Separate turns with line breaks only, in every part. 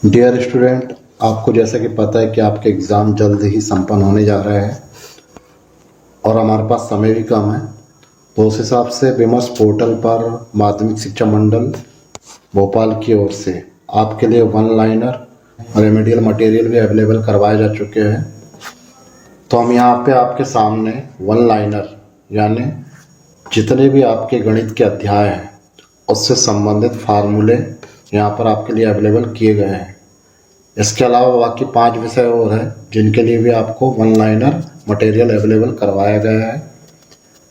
Dear student, आपको जैसा कि पता है कि आपके एग्ज़ाम जल्द ही संपन्न होने जा रहे हैं और हमारे पास समय भी कम है। तो उस हिसाब से विमर्श पोर्टल पर माध्यमिक शिक्षा मंडल भोपाल की ओर से आपके लिए वन लाइनर रेमेडियल मटेरियल भी अवेलेबल करवाए जा चुके हैं। तो हम यहाँ पे आपके सामने वन लाइनर यानी जितने भी आपके गणित के अध्याय हैं उससे संबंधित फार्मूले यहाँ पर आपके लिए अवेलेबल किए गए हैं। इसके अलावा बाकी 5 विषय और हैं जिनके लिए भी आपको वन लाइनर मटेरियल अवेलेबल करवाया गया है।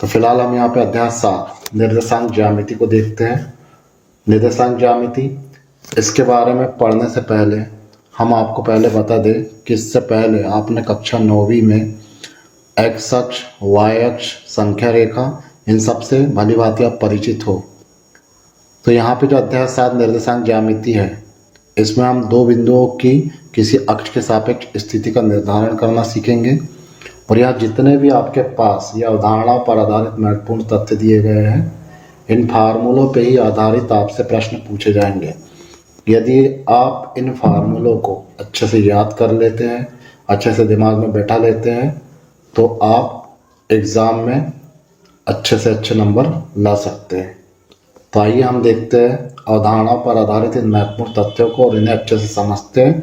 तो फिलहाल हम यहाँ पे अध्याय 7 निर्देशांक ज्यामिति को देखते हैं। निर्देशांक ज्यामिति, इसके बारे में पढ़ने से पहले हम आपको पहले बता दें कि इससे पहले आपने कक्षा 9वीं में एक्स अक्ष, वाई अक्ष, संख्या रेखा, इन सब से भली भांति आप परिचित हो। तो यहाँ पे जो अध्याय 7 निर्देशांक ज्यामिति है, इसमें हम 2 बिंदुओं की किसी अक्ष के सापेक्ष स्थिति का निर्धारण करना सीखेंगे और यहाँ जितने भी आपके पास या अवधारणाओं पर आधारित महत्वपूर्ण तथ्य दिए गए हैं, इन फार्मूलों पे ही आधारित आपसे प्रश्न पूछे जाएंगे। यदि आप इन फार्मूलों को अच्छे से याद कर लेते हैं, अच्छे से दिमाग में बैठा लेते हैं, तो आप एग्ज़ाम में अच्छे से अच्छे नंबर ला सकते हैं। तो आइए हम देखते हैं अवधारणाओं पर आधारित इन महत्वपूर्ण तथ्यों को और इन्हें अच्छे से समझते हैं,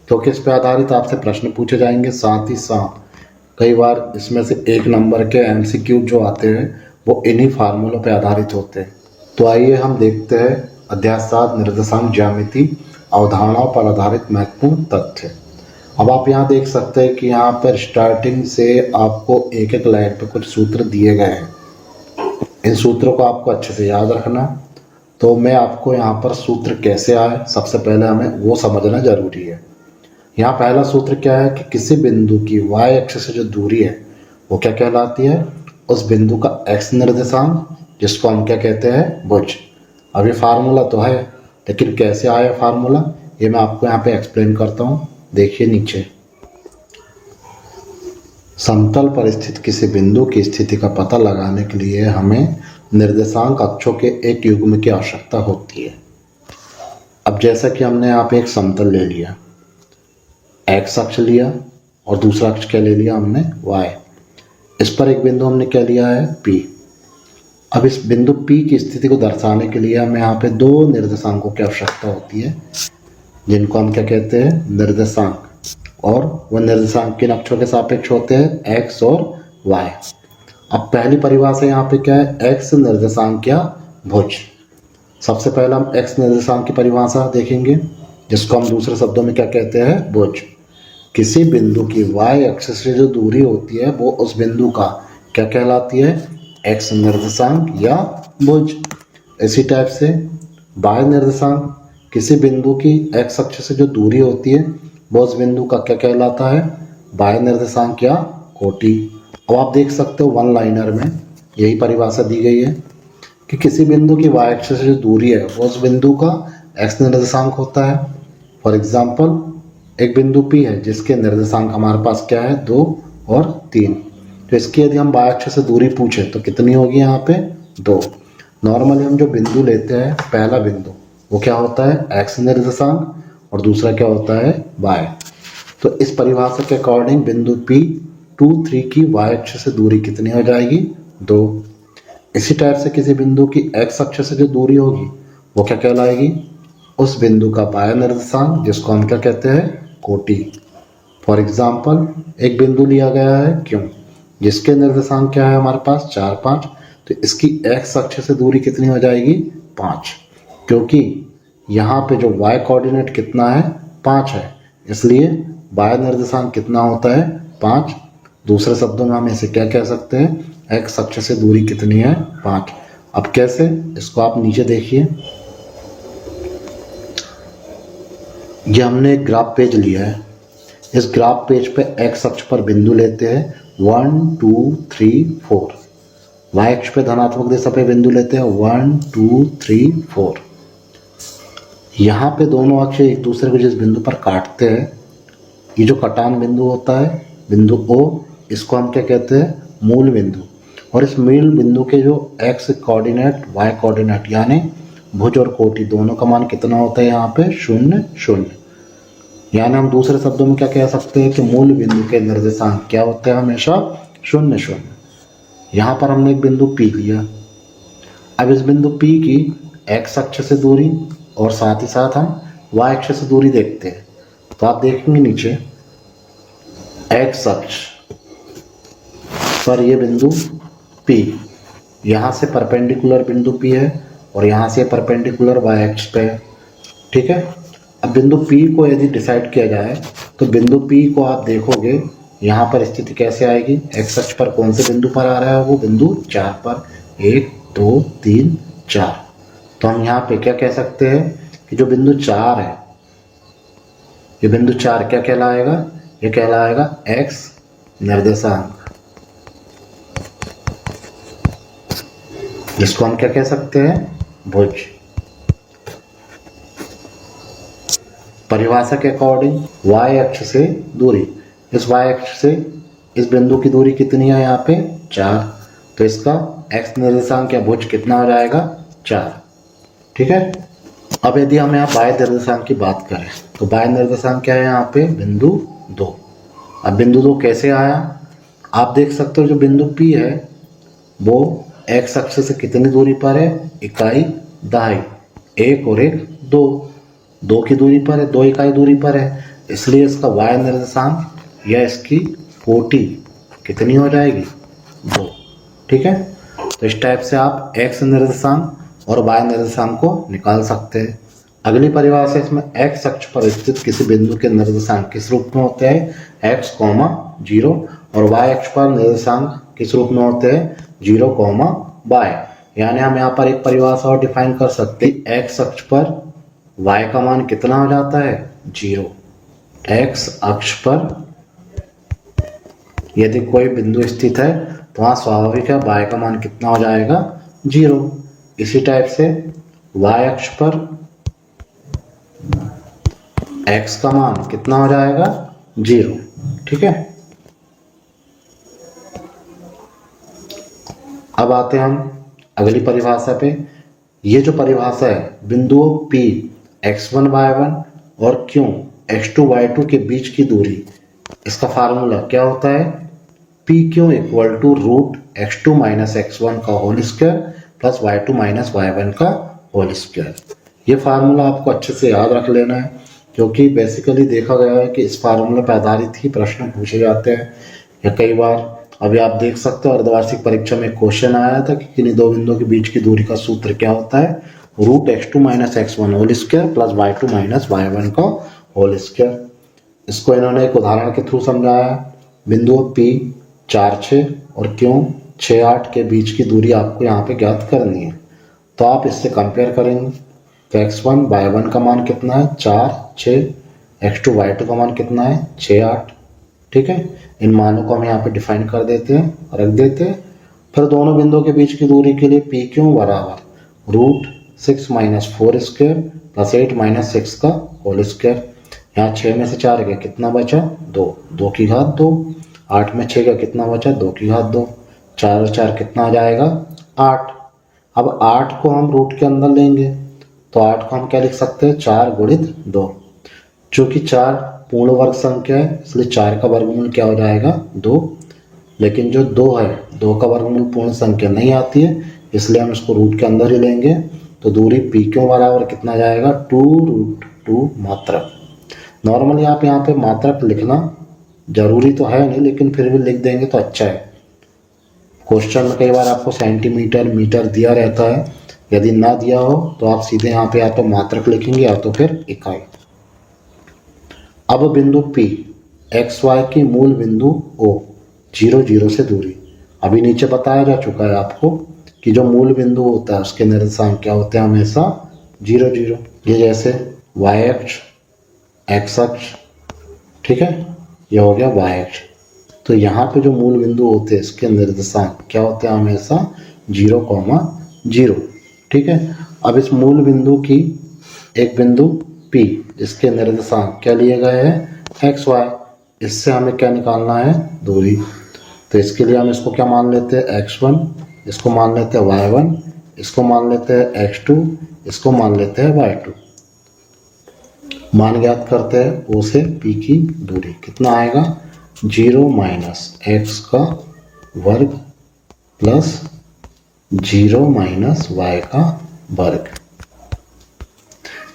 क्योंकि इस पर आधारित आपसे प्रश्न पूछे जाएंगे। साथ ही साथ कई बार इसमें से 1 नंबर के MCQ जो आते हैं वो इन्हीं फार्मूलों पर आधारित होते हैं। तो आइए हम देखते हैं अध्याय 7 निर्देशांक ज्यामिति, अवधारणाओं पर आधारित महत्वपूर्ण तथ्य। अब आप यहाँ देख सकते हैं कि यहाँ पर स्टार्टिंग से आपको एक एक लाइन पर कुछ सूत्र दिए गए हैं। इन सूत्रों को आपको अच्छे से याद रखना। तो मैं आपको यहाँ पर सूत्र कैसे आए, सबसे पहले हमें वो समझना जरूरी है। यहाँ पहला सूत्र क्या है कि किसी बिंदु की y अक्ष से जो दूरी है वो क्या कहलाती है, उस बिंदु का x निर्देशांक, जिसको हम क्या कहते हैं, भुज। अब ये फार्मूला तो है, लेकिन कैसे आया फार्मूला ये मैं आपको यहाँ पे एक्सप्लेन करता हूँ। देखिए नीचे, समतल पर स्थित किसी बिंदु की स्थिति का पता लगाने के लिए हमें निर्देशांक अक्षों के एक युग्म की आवश्यकता होती है। अब जैसा कि हमने यहाँ पे एक समतल ले लिया, x अक्ष लिया और दूसरा अक्ष क्या ले लिया हमने, y। इस पर एक बिंदु हमने क्या लिया है, P। अब इस बिंदु P की स्थिति को दर्शाने के लिए हमें यहाँ पे 2 निर्देशांकों की आवश्यकता होती है, जिनको हम क्या कहते हैं, निर्देशांक। और वह निर्देशांक किन अक्षों के सापेक्ष होते हैं, x और y। अब पहली परिभाषा यहाँ पे क्या है, x निर्देशांक या भुज। सबसे पहले हम x निर्देशांक की परिभाषा देखेंगे, जिसको हम दूसरे शब्दों में क्या कहते हैं, भुज। किसी बिंदु की y अक्ष से जो दूरी होती है वो उस बिंदु का क्या कहलाती है, x निर्देशांक या भुज। इसी टाइप से y निर्देशांक, किसी बिंदु की x अक्ष से जो दूरी होती है वो उस बिंदु का क्या कहलाता है, y निर्देशांक या कोटि। अब आप देख सकते हो वन लाइनर में यही परिभाषा दी गई है कि किसी बिंदु की y अक्ष से जो दूरी है वो उस बिंदु का x निर्देशांक होता है। फॉर एग्जाम्पल एक बिंदु P है जिसके निर्देशांक हमारे पास क्या है, 2 और 3। तो इसकी यदि हम y अक्ष से दूरी पूछे तो कितनी होगी यहाँ पे, 2। नॉर्मली हम जो बिंदु लेते हैं, पहला बिंदु वो क्या होता है, x निर्देशांक और दूसरा क्या होता है, y। तो इस परिभाषा के अकॉर्डिंग बिंदु P 2, 3 की y अक्ष से दूरी कितनी हो जाएगी, 2। इसी टाइप से किसी बिंदु की x अक्ष से जो दूरी होगी वो क्या कहलाएगी, उस बिंदु का y निर्देशांक, जिसको हम क्या कहते हैं, कोटि। फॉर एग्जाम्पल एक बिंदु लिया गया है Q, जिसके निर्देशांक क्या है हमारे पास, 4, 5। तो इसकी x अक्ष से दूरी कितनी हो जाएगी, 5, क्योंकि यहाँ पे जो y कोऑर्डिनेट कितना है, 5 है, इसलिए y निर्देशांक कितना होता है, 5। दूसरे शब्दों में हम इसे क्या कह सकते हैं, x अक्ष से दूरी कितनी है, 5। अब कैसे, इसको आप नीचे देखिए। ये हमने एक ग्राफ पेज लिया है। इस ग्राफ पेज पे x अक्ष पर बिंदु लेते हैं 1, 2, 3, 4। y अक्ष पे धनात्मक दिशा पे बिंदु लेते हैं 1, 2, 3, 4। यहाँ पे दोनों अक्ष एक दूसरे को जिस बिंदु पर काटते हैं, ये जो कटान बिंदु होता है, बिंदु O, इसको हम क्या कहते हैं, मूल बिंदु। और इस मूल बिंदु के जो x कोऑर्डिनेट, y कोऑर्डिनेट यानी भुज और कोटि दोनों का मान कितना होता है यहाँ पे, 0, 0। यानी हम दूसरे शब्दों में क्या कह सकते हैं कि मूल बिंदु के निर्देशांक क्या होते हैं, हमेशा 0 0। यहाँ पर हमने एक बिंदु P लिया। अब इस बिंदु P की x अक्ष से दूरी और साथ ही साथ हम y अक्ष से दूरी देखते हैं। तो आप देखेंगे नीचे x अक्ष पर ये बिंदु P, यहाँ से परपेंडिकुलर बिंदु P है और यहाँ से परपेंडिकुलर y अक्ष पे है। ठीक है। अब बिंदु P को यदि डिसाइड किया जाए तो बिंदु P को आप देखोगे यहाँ पर स्थिति कैसे आएगी, x अक्ष पर कौन से बिंदु पर आ रहा है, वो बिंदु 4 पर, 1 2 3 4। तो हम यहाँ पे क्या कह सकते हैं कि जो बिंदु 4 है, ये बिंदु 4 क्या कहलाएगा, ये कहलाएगा x निर्देशांक, जिसको हम क्या कह सकते हैं, भुज। परिभाषा के अकॉर्डिंग y अक्ष से दूरी, इस y अक्ष से इस बिंदु की दूरी कितनी है, यहाँ पे 4। तो इसका x निर्देशांक या भुज कितना हो जाएगा, 4। ठीक है। अब यदि हम यहाँ y निर्देशांक की बात करें तो y निर्देशांक क्या है, यहाँ पे बिंदु 2। अब बिंदु 2 कैसे आया, आप देख सकते हो जो बिंदु P है वो x अक्ष से कितनी दूरी पर है, इकाई दहाई, 1 और 1 2, 2 की दूरी पर है, 2 इकाई दूरी पर है, इसलिए इसका y निर्देशांक या इसकी 40 कितनी हो जाएगी, 2। ठीक है। तो इस टाइप से आप x निर्देशांक और y निर्देशांक को निकाल सकते हैं। अगली परिभाषा इसमें x अक्ष पर स्थित किसी बिंदु के निर्देशांक किस रूप में होते हैं, x, 0, और y अक्ष पर निर्देशांक किस रूप में होते हैं, 0, y। यानी हम यहाँ पर एक परिभाषा और डिफाइन कर सकते हैं, x अक्ष पर y का मान कितना हो जाता है, 0। x अक्ष पर यदि कोई बिंदु स्थित है तो वहाँ स्वाभाविक है y का मान कितना हो जाएगा, 0। इसी टाइप से y अक्ष पर x का मान कितना हो जाएगा, 0। ठीक है। अब आते हैं हम अगली परिभाषा पे। ये जो परिभाषा है बिंदुओं P x1 y1 और Q x2 y2 के बीच की दूरी, इसका फार्मूला क्या होता है, PQ equal to root x2 minus x1 का whole square plus y2 minus y1 का होल स्क्वायर। ये फार्मूला आपको अच्छे से याद रख लेना है, क्योंकि बेसिकली देखा गया है कि इस फार्मूले पर आधारित ही प्रश्न पूछे जाते हैं, या कई बार अभी आप देख सकते हो अर्धवार्षिक परीक्षा में क्वेश्चन आया था कि किन्हीं दो बिंदुओं के बीच की दूरी का सूत्र क्या होता है, root x2 minus x1 whole square plus y2 minus y1 का होल स्क्वायर। इसको इन्होंने एक उदाहरण के थ्रू समझाया। बिंदुओं P 4 6 और Q 6 8 के बीच की दूरी आपको यहाँ पे ज्ञात करनी है। तो आप इससे कंपेयर करेंगे तो x1 y1 का मान कितना है, 4 6, x2 y2 का मान कितना है, 6 8। ठीक है। इन मानों को हम यहाँ पे डिफाइन कर देते हैं, रख देते हैं। फिर दोनों बिंदुओं के बीच की दूरी के लिए PQ बराबर root 6 minus 4 square plus 8 minus 6 का होल स्क्वायर। यहाँ 6 में से 4 गया, कितना बचा, 2, 2 की घात 2। 8 में 6 का कितना बचा, 2 की घात 2। 4 और 4 कितना आ जाएगा, 8। अब 8 को हम रूट के अंदर लेंगे तो 8 को हम क्या लिख सकते हैं, 4 गुणित 2। चूँकि 4 पूर्ण वर्ग संख्या है इसलिए 4 का वर्गमूल क्या हो जाएगा, 2। लेकिन जो 2 है, 2 का वर्गमूल पूर्ण संख्या नहीं आती है, इसलिए हम इसको रूट के अंदर ही लेंगे। तो दूरी PQ बराबर कितना जाएगा, 2 रूट 2 मात्रक। नॉर्मली आप यहाँ पे मात्रक लिखना जरूरी तो है नहीं, लेकिन फिर भी लिख देंगे तो अच्छा है। क्वेश्चन में कई बार आपको सेंटीमीटर मीटर दिया रहता है, यदि ना दिया हो तो आप सीधे यहाँ पे या तो मात्रक लिखेंगे या तो फिर इकाई। अब बिंदु P XY की मूल बिंदु O 0 0 से दूरी, अभी नीचे बताया जा चुका है आपको कि जो मूल बिंदु होता है उसके निर्देशांक क्या होते हैं, हमेशा 0 0। ये जैसे y अक्ष x अक्ष, ठीक है, ये हो गया y अक्ष। तो यहाँ पे जो मूल बिंदु होते हैं इसके निर्देशांक क्या होते हैं, हमेशा 0 0। ठीक है। अब इस मूल बिंदु की एक बिंदु P, इसके निर्देशांक क्या लिए गए हैं, x y। इससे हमें क्या निकालना है, दूरी। तो इसके लिए हम इसको क्या मान लेते हैं, x1, इसको मान लेते हैं y1, इसको मान लेते हैं x2, इसको मान लेते हैं y2। मान ज्ञात करते हैं ओ से पी की दूरी, कितना आएगा 0 माइनस एक्स का वर्ग प्लस 0 माइनस वाई का वर्ग।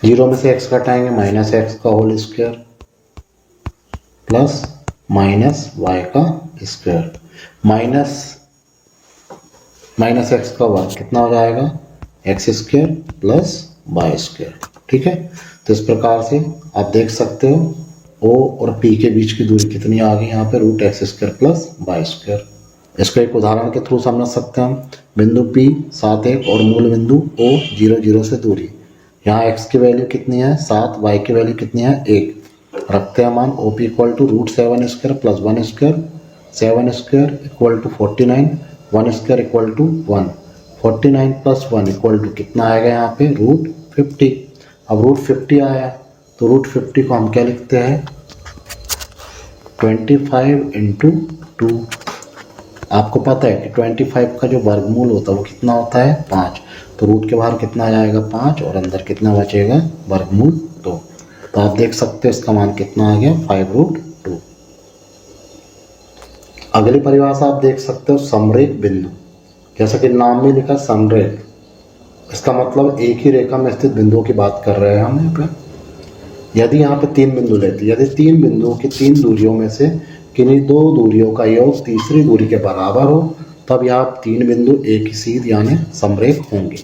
0 में से x घटाएंगे माइनस एक्स का whole square plus minus y का स्क्वायर माइनस एक्स का वर्ग कितना हो जाएगा x square plus y square. ठीक है, तो इस प्रकार से आप देख सकते हो O और P के बीच की दूरी कितनी आ गई यहाँ पे root x square plus y square. इसको एक उदाहरण के थ्रू समझ सकते हैं हम। बिंदु P 7 1 और मूल बिंदु O 0 0 से दूरी, यहाँ x की वैल्यू कितनी है 7, y की वैल्यू कितनी है 1, रखते हैं मान OP equal to root 7 square plus 1 square, 7 square equal to 49, 1 square equal to 1, 49 plus 1 equal to कितना आएगा यहाँ पे रूट 50। अब रूट 50 आया तो रूट 50 को हम क्या लिखते हैं 25 इंटू 2। आपको पता है कि 25 का जो वर्गमूल होता है वो कितना होता है 5, तो रूट के बाहर कितना आ जाएगा 5 और अंदर कितना बचेगा वर्गमूल 2। तो आप देख सकते हो इसका मान कितना आ गया 5√2। अगली परिभाषा आप देख सकते हो समरेख बिंदु, जैसा कि नाम में लिखा समरेख, इसका मतलब एक ही रेखा में स्थित बिंदुओं की बात कर रहे हैं हम यहाँ पे। यदि यहाँ पे 3 बिंदु लेते, यदि 3 बिंदुओं की 3 दूरियों में से किन्हीं 2 दूरियों का योग तीसरी दूरी के बराबर हो, तब यहाँ 3 बिंदु एक ही सीध यानी समरेख होंगे।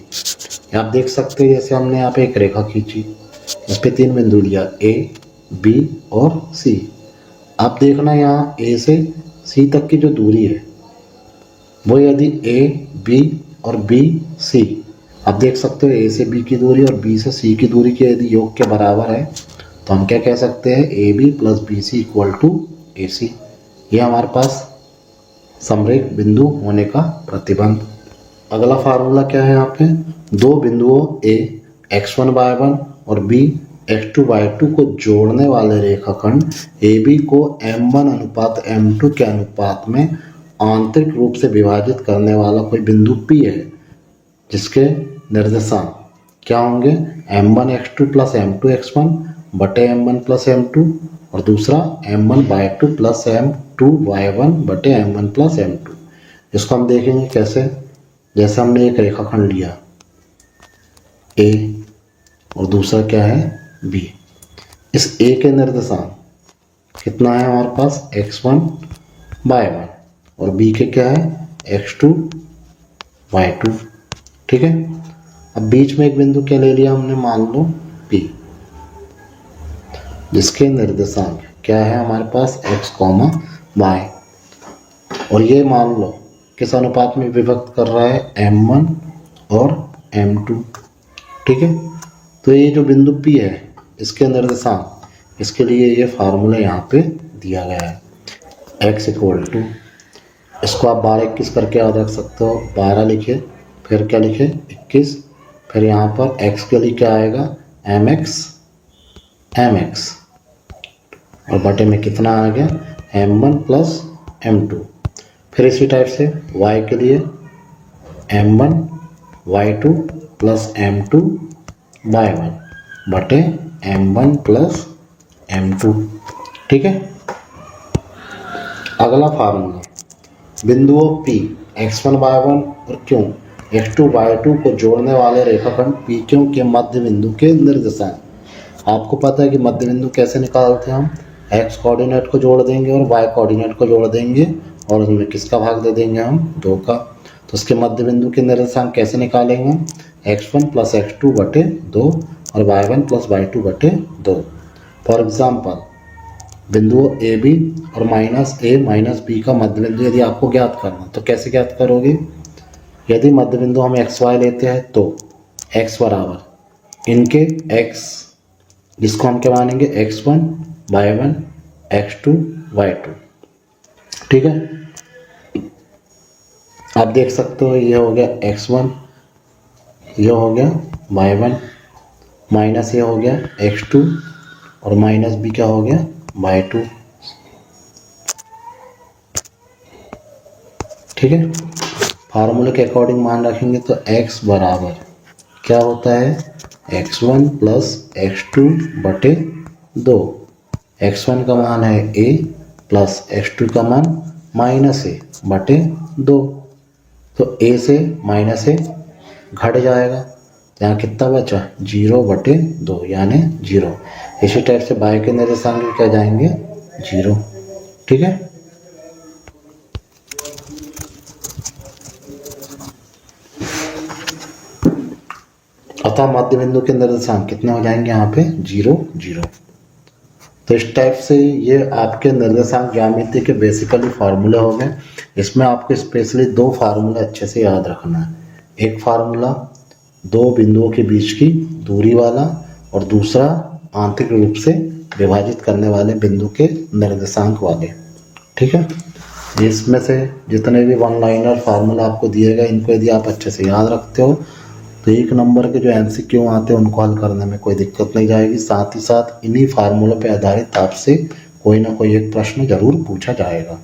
आप देख सकते हैं जैसे हमने यहाँ पे एक रेखा खींची, इस पे 3 बिंदु लिया A, B और C। आप देखना यहाँ A से C तक की जो दूरी है वो यदि A, B और B, C, आप देख सकते हो A से B की दूरी और B से C की दूरी के यदि योग के बराबर है तो हम क्या कह सकते हैं AB plus BC equal to AC। ये हमारे पास समरेख बिंदु होने का प्रतिबंध। अगला फार्मूला क्या है यहाँ पे, 2 बिंदुओं A x1y1 और B x2y2 को जोड़ने वाले रेखाखंड AB को m1 अनुपात m2 के अनुपात में आंतरिक रूप से विभाजित करने वाला कोई बिंदु P है, जिसके निर्देशांक क्या होंगे m1 x2 plus m2 x1 बटे m1 प्लस m2 और दूसरा m1y2 प्लस m2 y1 बटे m1 प्लस m2। इसको हम देखेंगे कैसे, जैसे हमने एक रेखाखंड लिया A और दूसरा क्या है B। इस A के निर्देशांक कितना है हमारे पास x1 y1 और B के क्या है x2 y2। ठीक है, अब बीच में एक बिंदु क्या ले लिया हमने, मान लो P, जिसके निर्देशांक क्या है हमारे पास x, y, और ये मान लो किस अनुपात में विभक्त कर रहा है m1 और m2। ठीक है, तो ये जो बिंदु P है इसके निर्देशांक, इसके लिए ये फार्मूला यहाँ पे दिया गया है x इक्वल टू, इसको आप 12 21 करके याद रख सकते हो। 12 लिखे फिर क्या लिखे 21, फिर यहाँ पर x के लिए क्या आएगा mx और बटे में कितना आ गया m1 प्लस m2। फिर इसी टाइप से y के लिए m1 y2 plus m2 y1 बटे m1 प्लस m2। ठीक है, अगला फार्मूला, बिंदुओं P x1 y1 और Q x2 y2 को जोड़ने वाले रेखाखंड PQ के मध्य बिंदु के निर्देशांक। आपको पता है कि मध्य बिंदु कैसे निकालते हैं हम, x कोऑर्डिनेट को जोड़ देंगे और y कोऑर्डिनेट को जोड़ देंगे और उसमें किसका भाग दे देंगे हम 2 का। तो उसके मध्य बिंदु के निर्देशांक कैसे निकालेंगे हम x1 प्लस x2 बटे 2 और y1 प्लस y2 बटे 2। फॉर एग्जाम्पल बिंदुओं ए बी और माइनस ए माइनस बी का मध्य बिंदु यदि आपको ज्ञात करना तो कैसे ज्ञात करोगे, यदि मध्य बिंदु हम एक्स वाई लेते हैं तो x बराबर इनके x, जिसको हम क्या मानेंगे x1 y1 x2 y2। ठीक है, आप देख सकते हो ये हो गया x1, ये हो गया y1 माइनस ये हो गया x2 और माइनस b क्या हो गया y2। ठीक है, फार्मूले के अकॉर्डिंग मान रखेंगे तो x बराबर क्या होता है x1 प्लस x2 बटे 2, x1 का मान है a प्लस x2 का मान माइनस a बटे 2। तो a से माइनस a घट जाएगा, यहाँ कितना बचा 0 बटे 2 यानी 0। इसी टाइप से बाई के निर्देशांक क्या जाएंगे 0। ठीक है। अतः मध्य बिंदु के निर्देशांक कितने हो जाएंगे यहाँ पे 0 0। तो इस टाइप से ये आपके निर्देशांक ज्यामिति के बेसिकली फार्मूले हो गए। इसमें आपको स्पेशली 2 फार्मूले अच्छे से याद रखना है। एक फार्मूला 2 बिंदुओं के बीच की दूरी वाला और दूसरा आंतरिक रूप से विभाजित करने वाले बिंदु के निर्देशांक वाले। ठीक है। इसमें से जितने भी वन लाइनर फार्मूला आपको दिए गए इनको यदि आप अच्छे से याद रखते हो तो 1 नंबर के जो MCQ आते हैं उनको हल करने में कोई दिक्कत नहीं जाएगी। साथ ही साथ इन्हीं फार्मूलों पर आधारित आपसे कोई ना कोई एक प्रश्न जरूर पूछा जाएगा।